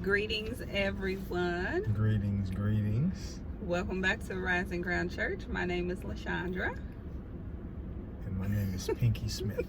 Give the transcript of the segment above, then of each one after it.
Greetings, everyone. Greetings. Welcome back to Rising Ground Church. My name is LaShondra. And my name is Pinky Smith.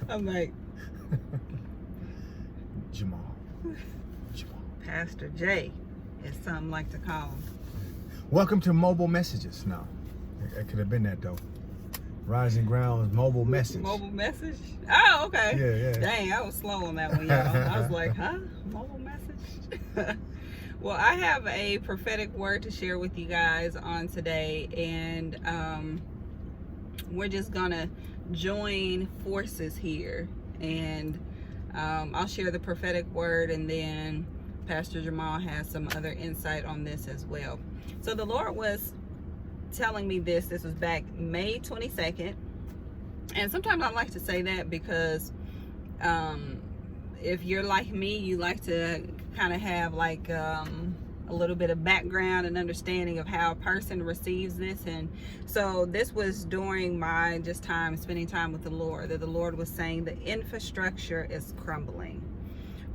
I'm like, Jamal. Pastor J, as some like to call him. Welcome to Mobile Messages. No, it could have been that though. Rising Ground's Mobile Message. Mobile message? Oh, okay. Yeah. Dang, I was slow on that one, y'all. I was like, huh? Mobile message? Well, I have a prophetic word to share with you guys on today, and we're just gonna join forces here, and I'll share the prophetic word, and then Pastor Jamal has some other insight on this as well. So the Lord was telling me this was back May 22nd, and sometimes I like to say that because if you're like me, you like to kind of have like a little bit of background and understanding of how a person receives this. And so this was during my just time spending time with the Lord, that the Lord was saying the infrastructure is crumbling.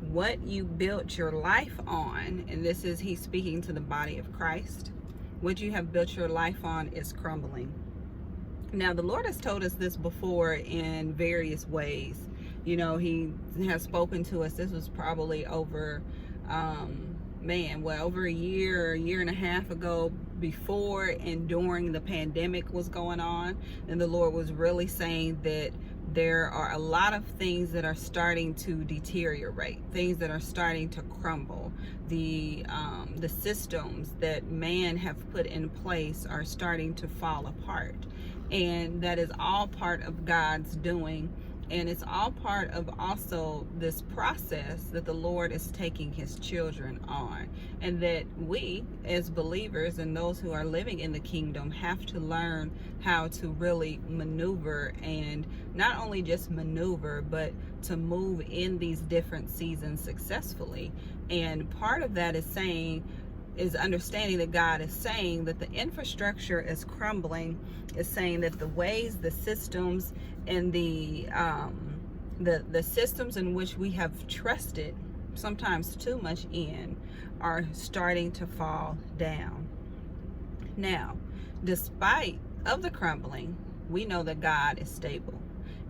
What you built your life on, and this is He's speaking to the body of Christ, what you have built your life on is crumbling. Now, the Lord has told us this before in various ways. You know, He has spoken to us. This was probably over, over a year and a half ago, before and during the pandemic was going on. And the Lord was really saying that there are a lot of things that are starting to deteriorate, things that are starting to crumble. The systems that man have put in place are starting to fall apart, and that is all part of God's doing, and it's all part of also this process that the Lord is taking His children on, and that we as believers and those who are living in the kingdom have to learn how to really maneuver, and not only just maneuver, but to move in these different seasons successfully. And part of that is understanding that God is saying that the infrastructure is crumbling, is saying that the ways, the systems, and the systems in which we have trusted sometimes too much in are starting to fall down. Now, despite of the crumbling, we know that God is stable,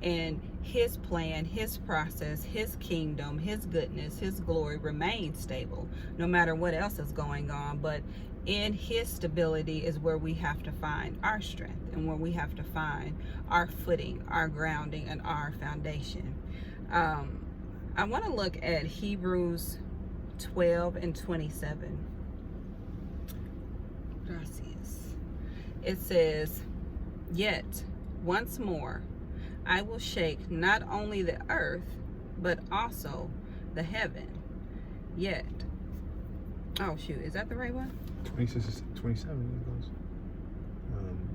and His plan, His process, His kingdom, His goodness, His glory remains stable no matter what else is going on. But in His stability is where we have to find our strength, and where we have to find our footing, our grounding, and our foundation. I want to look at Hebrews 12 and 27. Gracias. It says, "Yet once more I will shake not only the earth, but also the heaven. Yet," oh shoot, is that the right one? 26, 27 goes.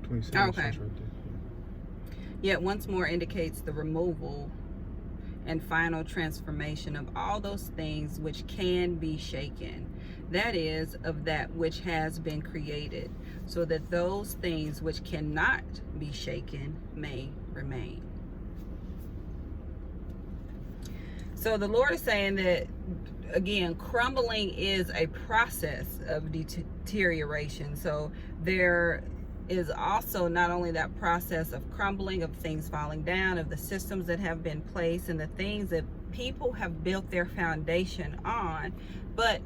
27 okay. Right there. Yet once more indicates the removal and final transformation of all those things which can be shaken, that is, of that which has been created, so that those things which cannot be shaken may remain. So the Lord is saying that, again, crumbling is a process of deterioration. So there is also not only that process of crumbling, of things falling down, of the systems that have been placed and the things that people have built their foundation on, but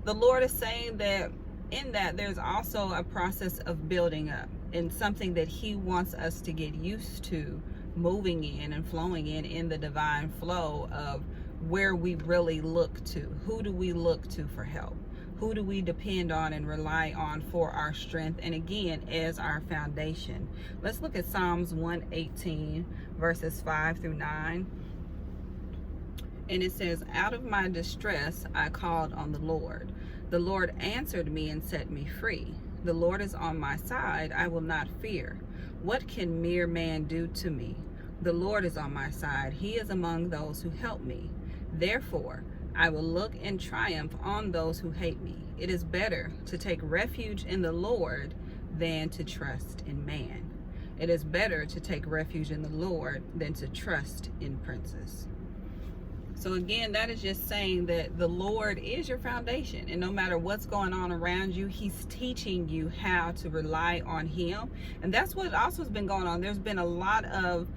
the Lord is saying that in that there's also a process of building up, and something that He wants us to get used to moving in and flowing in the divine flow of where we really look to. Who do we look to for help? Who do we depend on and rely on for our strength, and again, as our foundation? Let's look at Psalms 118 verses 5 through 9. And it says, "Out of my distress I called on the Lord. The Lord answered me and set me free. The Lord is on my side, I will not fear. What can mere man do to me? The Lord is on my side, He is among those who help me. Therefore I will look in triumph on those who hate me. It is better to take refuge in the Lord than to trust in man. It is better to take refuge in the Lord than to trust in princes." So again, that is just saying that the Lord is your foundation, and no matter what's going on around you, he's teaching you how to rely on him. And that's what also has been going on. There's been a lot of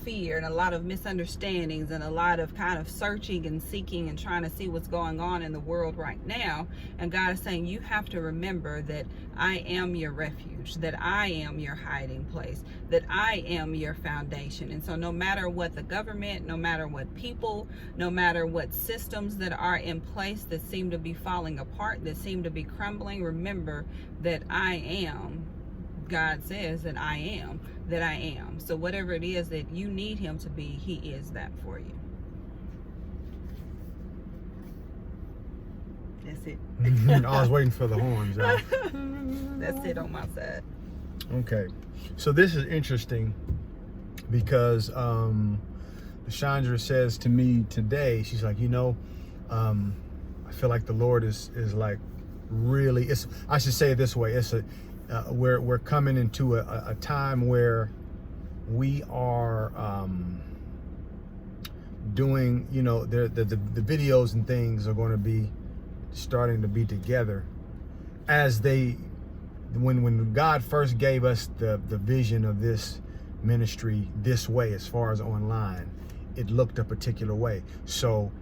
fear and a lot of misunderstandings and a lot of kind of searching and seeking and trying to see what's going on in the world right now. And God is saying, you have to remember that I am your refuge, that I am your hiding place, that I am your foundation. And so no matter what the government, no matter what people, no matter what systems that are in place that seem to be falling apart, that seem to be crumbling, remember that I am. God says that I am, that I am. So whatever it is that you need him to be, he is that for you. That's it. I was waiting for the horns. That's it on my side. Okay. So this is interesting because Chandra says to me today, she's like, I feel like the Lord is like really, I should say it this way, we're coming into a time where we are doing, the videos and things are going to be starting to be together as when God first gave us the vision of this ministry this way, as far as online, it looked a particular way. So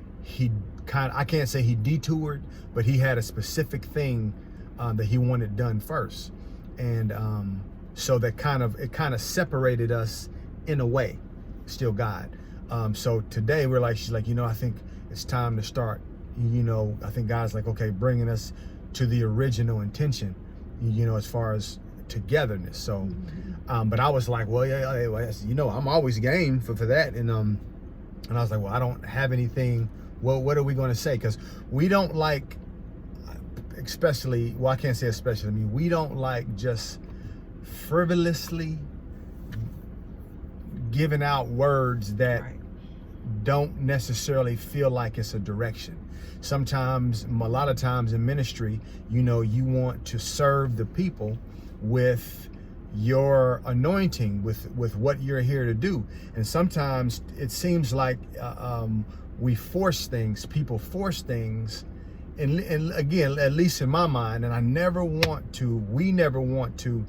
I can't say he detoured, but he had a specific thing that he wanted done first. And so that it kind of separated us in a way, still God. So today she's like, I think it's time to start, I think God's like, okay, bringing us to the original intention, as far as togetherness. So, but I was like, well, yeah, I'm always game for that. And I was like, well, I don't have anything. Well, what are we going to say? Because we don't like, I can't say especially, we don't like just frivolously giving out words that don't necessarily feel like it's a direction. Sometimes, a lot of times in ministry, you want to serve the people with your anointing, with what you're here to do. And sometimes it seems like people force things. And again, at least in my mind, and we never want to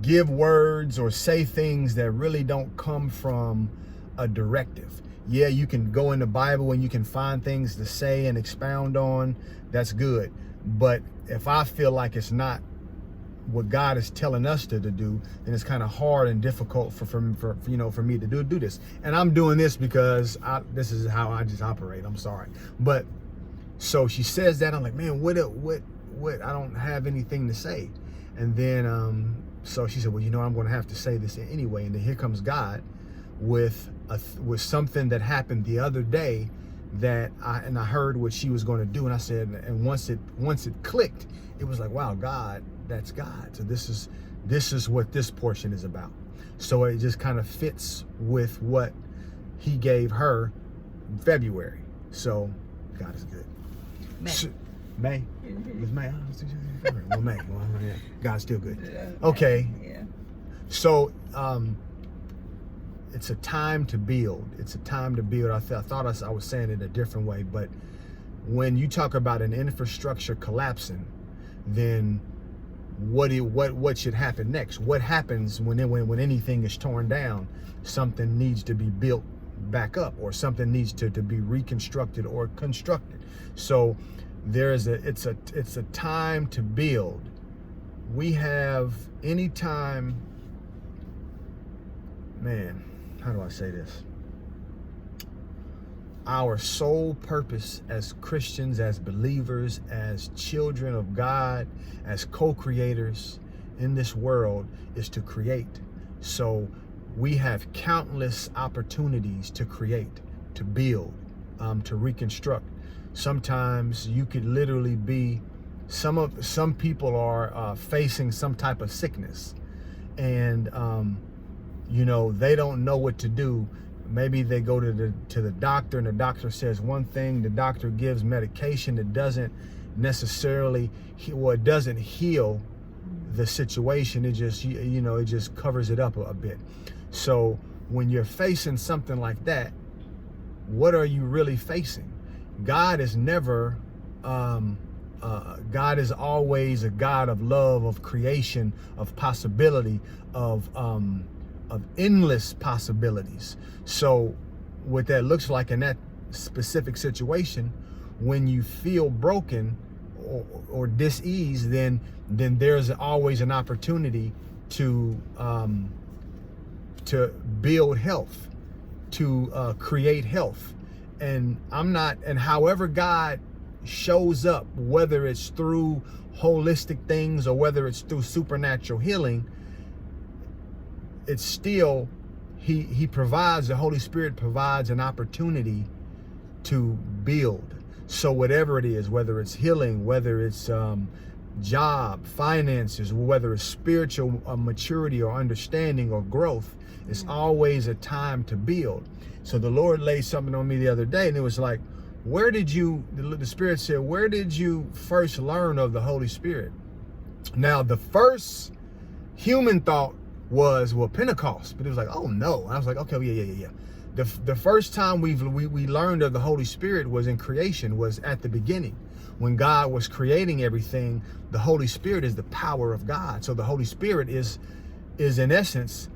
give words or say things that really don't come from a directive. Yeah, you can go in the Bible and you can find things to say and expound on. That's good. But if I feel like it's not what God is telling us to do, then it's kind of hard and difficult for me to do this. And I'm doing this because this is how I just operate. I'm sorry. But so she says that, I'm like, man, what, I don't have anything to say. And then, so she said, well, I'm going to have to say this anyway. And then here comes God with something that happened the other day that I heard what she was going to do. And I said, and once it clicked, it was like, wow, God, that's God. So this is what this portion is about. So it just kind of fits with what he gave her in February. So God is good. May. It's May. Well, May. Well, yeah. God's still good. Okay. Yeah. So it's a time to build. It's a time to build. I thought I was saying it a different way, but when you talk about an infrastructure collapsing, then what should happen next? What happens when anything is torn down? Something needs to be built back up, or something needs to be reconstructed or constructed. So it's a time to build. We have any time, man, how do I say this? Our sole purpose as Christians, as believers, as children of God, as co-creators in this world is to create. So we have countless opportunities to create, to build, to reconstruct. Sometimes you could literally be, some people are facing some type of sickness, and they don't know what to do. Maybe they go to the doctor, and the doctor says one thing. The doctor gives medication that doesn't necessarily, it doesn't heal the situation. It just, it just covers it up a bit. So when you're facing something like that, what are you really facing? God is never, God is always a God of love, of creation, of possibility, of endless possibilities. So what that looks like in that specific situation, when you feel broken or dis-ease, then there's always an opportunity to build health, to create health. And however God shows up, whether it's through holistic things or whether it's through supernatural healing, it's still, he provides, the Holy Spirit provides an opportunity to build. So whatever it is, whether it's healing, whether it's job, finances, whether it's spiritual maturity or understanding or growth, it's always a time to build. So the Lord laid something on me the other day, and it was like, the Spirit said, where did you first learn of the Holy Spirit? Now, the first human thought was, well, Pentecost. But it was like, oh no. And I was like, okay, yeah. The first time we learned of the Holy Spirit was in creation, was at the beginning. When God was creating everything, the Holy Spirit is the power of God. So the Holy Spirit is in essence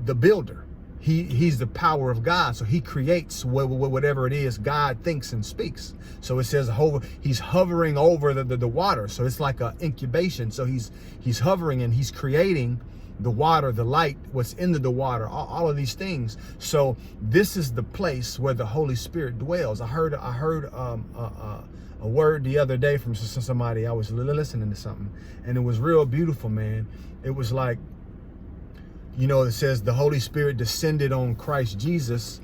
the builder. He's the power of God. So he creates whatever it is God thinks and speaks. So it says he's hovering over the water. So it's like an incubation. So he's hovering and he's creating the water, the light, what's in the water, all of these things. So this is the place where the Holy Spirit dwells. I heard a word the other day from somebody. I was listening to something, and it was real beautiful, man. It was like, it says the Holy Spirit descended on Christ Jesus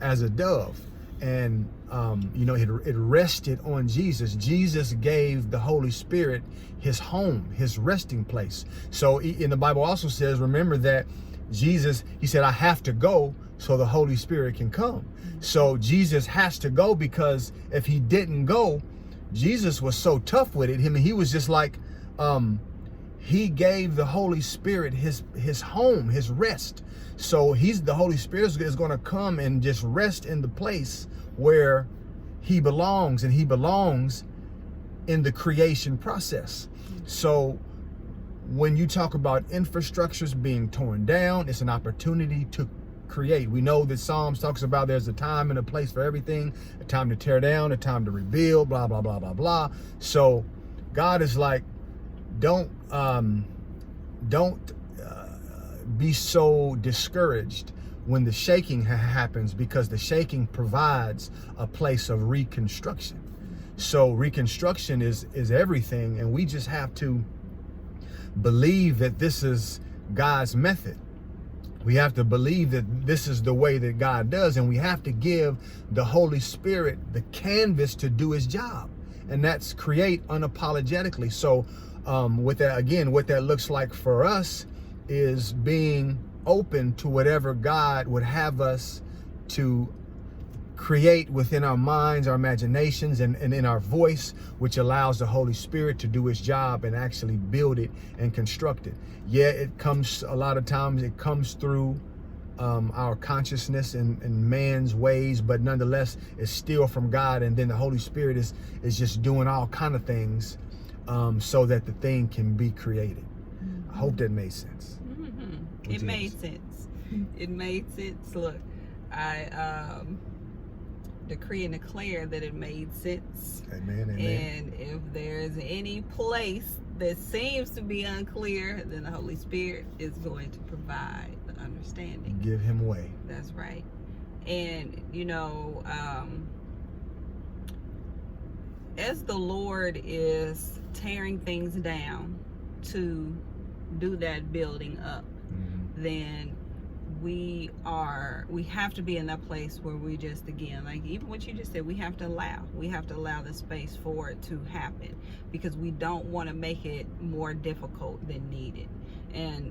as a dove, and it rested on Jesus. Jesus gave the Holy Spirit his home, his resting place. So in the Bible also says, remember that Jesus, he said, I have to go so the Holy Spirit can come. So Jesus has to go, because if he didn't go, Jesus was so tough with it. He was just like, he gave the Holy Spirit his home, his rest. So the Holy Spirit is going to come and just rest in the place where he belongs, and he belongs in the creation process. So when you talk about infrastructures being torn down, it's an opportunity to create. We know that Psalms talks about there's a time and a place for everything, a time to tear down, a time to rebuild, blah, blah, blah, blah, blah. So God is like, don't be so discouraged when the shaking happens, because the shaking provides a place of reconstruction. So reconstruction is everything, and we just have to believe that this is God's method. We have to believe that this is the way that God does, and we have to give the Holy Spirit the canvas to do his job, and that's create unapologetically. So with that, again, what that looks like for us is being open to whatever God would have us to create within our minds, our imaginations, and in our voice, which allows the Holy Spirit to do his job and actually build it and construct it. Yeah, a lot of times it comes through our consciousness and man's ways, but nonetheless, it's still from God. And then the Holy Spirit is just doing all kind of things so that the thing can be created. I hope that made sense. It made sense. It made sense. Look, I decree and declare that it made sense. Amen, amen. And if there's any place that seems to be unclear, then the Holy Spirit is going to provide the understanding. Give him way. That's right. And as the Lord is tearing things down to do that building up, then we have to be in that place where we just, again, like even what you just said, we have to allow the space for it to happen, because we don't want to make it more difficult than needed. And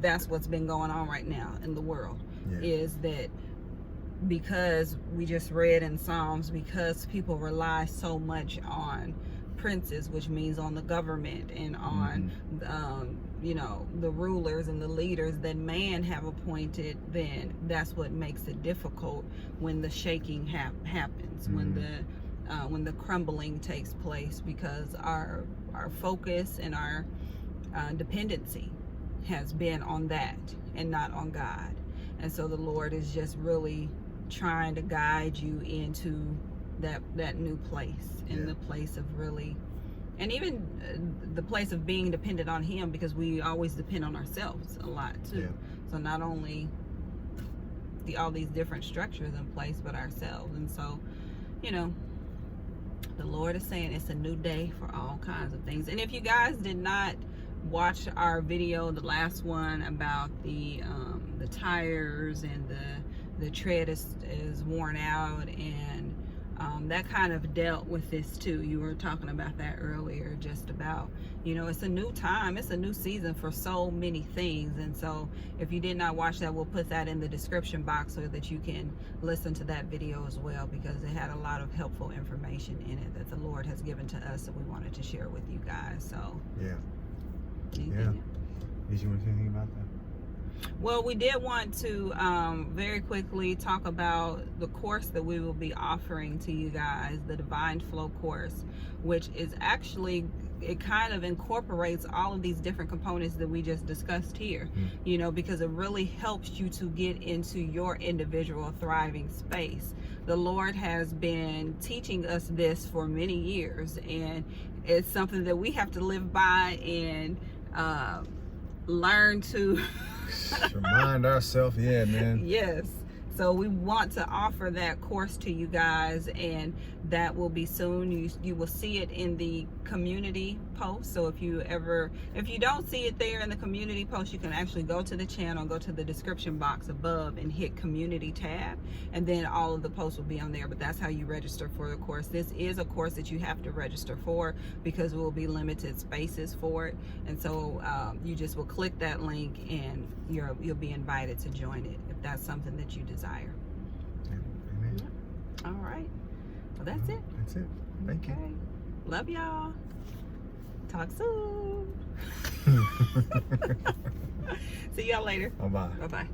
that's what's been going on right now in the world, is that because we just read in Psalms, because people rely so much on princes, which means on the government, and on the rulers and the leaders that man have appointed, then that's what makes it difficult when the shaking happens, when the crumbling takes place, because our focus and our dependency has been on that and not on God. And so the Lord is just really trying to guide you into that new place, in the place of really, and even the place of being dependent on Him, because we always depend on ourselves a lot too. Yeah. So not only all these different structures in place, but ourselves. And so, the Lord is saying it's a new day for all kinds of things. And if you guys did not watch our video, the last one about the tires and the tread is worn out, and that kind of dealt with this too. You were talking about that earlier, just about, it's a new time, it's a new season for so many things. And so if you did not watch that, we'll put that in the description box so that you can listen to that video as well, because it had a lot of helpful information in it that the Lord has given to us that we wanted to share with you guys. So Did you want to say anything about that? Well, we did want to very quickly talk about the course that we will be offering to you guys, the Divine Flow course, which is actually, it kind of incorporates all of these different components that we just discussed here, because it really helps you to get into your individual thriving space. The Lord has been teaching us this for many years, and it's something that we have to live by and learn to remind ourselves. Man. Yes. So we want to offer that course to you guys, and that will be soon. You will see it in the community post. So if you don't see it there in the community post, you can actually go to the channel, go to the description box above and hit community tab, and then all of the posts will be on there. But that's how you register for the course. This is a course that you have to register for, because there will be limited spaces for it. And so you just will click that link, and you'll be invited to join it if that's something that you desire. Amen. All right. Well, that's it. That's it. Thank you. Love y'all. Talk soon. See y'all later. Bye-bye. Bye-bye.